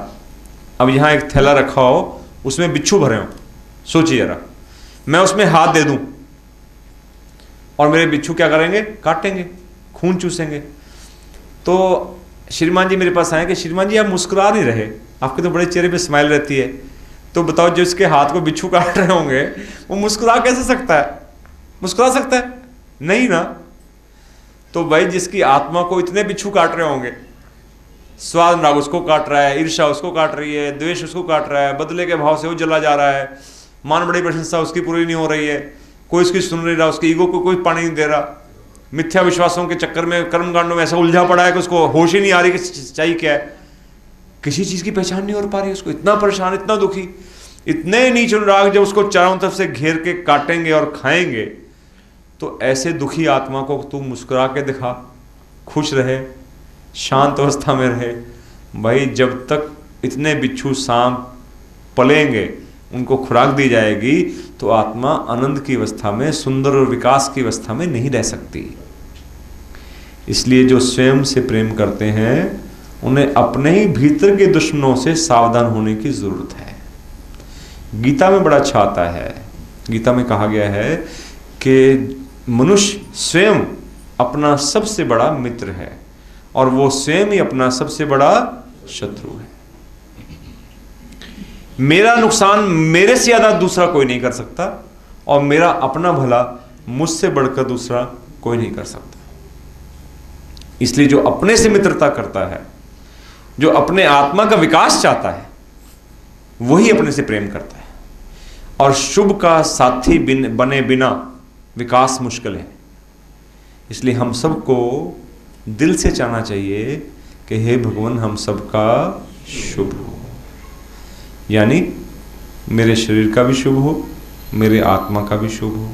अब यहाँ एक थैला रखा हो, उसमें बिच्छू भरे हो, सोचिए जरा, मैं उसमें हाथ दे दूं और मेरे बिच्छू क्या करेंगे? काटेंगे, खून चूसेंगे। तो श्रीमान जी मेरे पास आए कि श्रीमान जी आप मुस्कुरा नहीं रहे, आपके तो बड़े चेहरे पे स्माइल रहती है, तो बताओ जो इसके हाथ को बिच्छू काट रहे होंगे वो मुस्कुरा कैसे सकता है? मुस्कुरा सकता है? नहीं ना। तो भाई जिसकी आत्मा को इतने बिच्छू काट रहे होंगे, स्वाद राग उसको काट रहा है, ईर्ष्या उसको काट रही है, द्वेष उसको काट रहा है, बदले के भाव से वो जला जा रहा है, मान बड़ी प्रशंसा उसकी पूरी नहीं हो रही है, कोई उसकी सुन नहीं रहा, उसके ईगो को कोई पानी नहीं दे रहा, मिथ्या विश्वासों के चक्कर में कर्मकांडों में ऐसा उलझा पड़ा है कि उसको होश ही नहीं आ रही कि सच्चाई क्या है, किसी चीज की पहचान नहीं हो पा रही, उसको इतना परेशान, इतना दुखी, इतने नीच अनुराग जब उसको चारों तरफ से घेर के काटेंगे और खाएंगे, तो ऐसे दुखी आत्मा को तू मुस्कुरा के दिखा, खुश रहे, शांत अवस्था में रहे। भाई जब तक इतने बिच्छू सांप पलेंगे, उनको खुराक दी जाएगी, तो आत्मा आनंद की अवस्था में, सुंदर और विकास की अवस्था में नहीं रह सकती। इसलिए जो स्वयं से प्रेम करते हैं उन्हें अपने ही भीतर के दुश्मनों से सावधान होने की जरूरत है। गीता में बड़ा अच्छा आता है, गीता में कहा गया है कि मनुष्य स्वयं अपना सबसे बड़ा मित्र है और वो स्वयं ही अपना सबसे बड़ा शत्रु है। मेरा नुकसान मेरे से ज्यादा दूसरा कोई नहीं कर सकता और मेरा अपना भला मुझसे बढ़कर दूसरा कोई नहीं कर सकता। इसलिए जो अपने से मित्रता करता है, जो अपने आत्मा का विकास चाहता है, वही अपने से प्रेम करता है। और शुभ का साथी बने बिना विकास मुश्किल है। इसलिए हम सबको दिल से चाहना चाहिए कि हे भगवान हम सबका शुभ हो, यानी मेरे शरीर का भी शुभ हो, मेरे आत्मा का भी शुभ हो,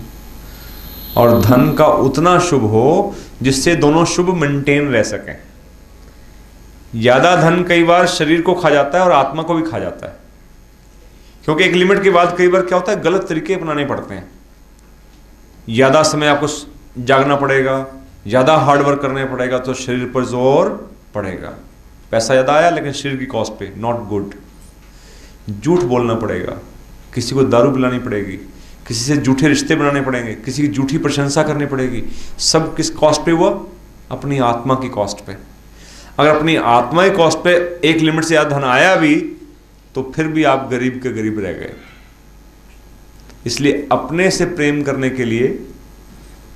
और धन का उतना शुभ हो जिससे दोनों शुभ मेंटेन रह सकें। ज्यादा धन कई बार शरीर को खा जाता है और आत्मा को भी खा जाता है, क्योंकि एक लिमिट के बाद कई बार क्या होता है, गलत तरीके अपनाने पड़ते हैं। ज्यादा समय आपको जागना पड़ेगा, ज्यादा हार्ड वर्क करने पड़ेगा, तो शरीर पर जोर पड़ेगा। पैसा ज्यादा आया लेकिन शरीर की कॉस्ट पे, नॉट गुड। झूठ बोलना पड़ेगा, किसी को दारू पिलानी पड़ेगी, किसी से झूठे रिश्ते बनाने पड़ेंगे, किसी की झूठी प्रशंसा करनी पड़ेगी। सब किस कॉस्ट पे हुआ? अपनी आत्मा की कॉस्ट पे। अगर अपनी आत्मा की कॉस्ट पे एक लिमिट से ज्यादा धन आया भी, तो फिर भी आप गरीब के गरीब रह गए। इसलिए अपने से प्रेम करने के लिए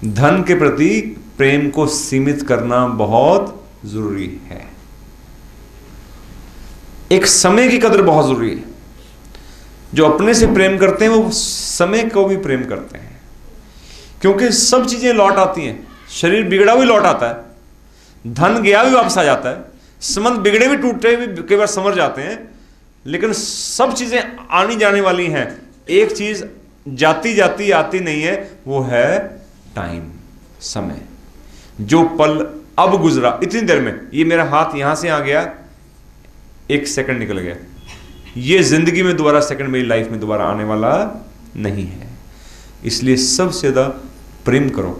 धन के प्रति प्रेम को सीमित करना बहुत जरूरी है। एक समय की कदर बहुत जरूरी है। जो अपने से प्रेम करते हैं वो समय को भी प्रेम करते हैं, क्योंकि सब चीजें लौट आती हैं। शरीर बिगड़ा भी लौट आता है, धन गया भी वापस आ जाता है, संबंध बिगड़े भी टूटे भी कई बार समझ जाते हैं, लेकिन सब चीजें आनी जाने वाली हैं। एक चीज जाती जाती आती नहीं है, वो है टाइम, समय। जो पल अब गुजरा इतनी देर में, ये मेरा हाथ यहां से आ गया, एक सेकंड निकल गया, ये जिंदगी में दोबारा सेकंड मेरी लाइफ में दोबारा आने वाला नहीं है। इसलिए सबसे ज्यादा प्रेम करो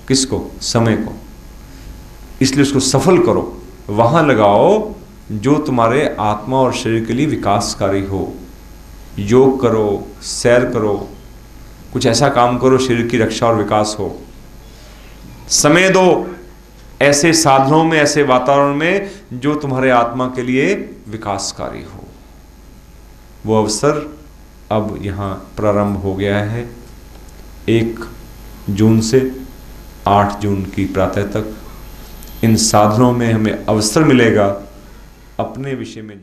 किसको? समय को। इसलिए उसको सफल करो, वहां लगाओ जो तुम्हारे आत्मा और शरीर के लिए विकासकारी हो। योग करो, सैर करो, कुछ ऐसा काम करो शरीर की रक्षा और विकास हो। समय दो ऐसे साधनों में, ऐसे वातावरण में जो तुम्हारे आत्मा के लिए विकासकारी हो। वो अवसर अब यहाँ प्रारंभ हो गया है। 1 जून से 8 जून की प्रातः तक इन साधनों में हमें अवसर मिलेगा अपने विषय में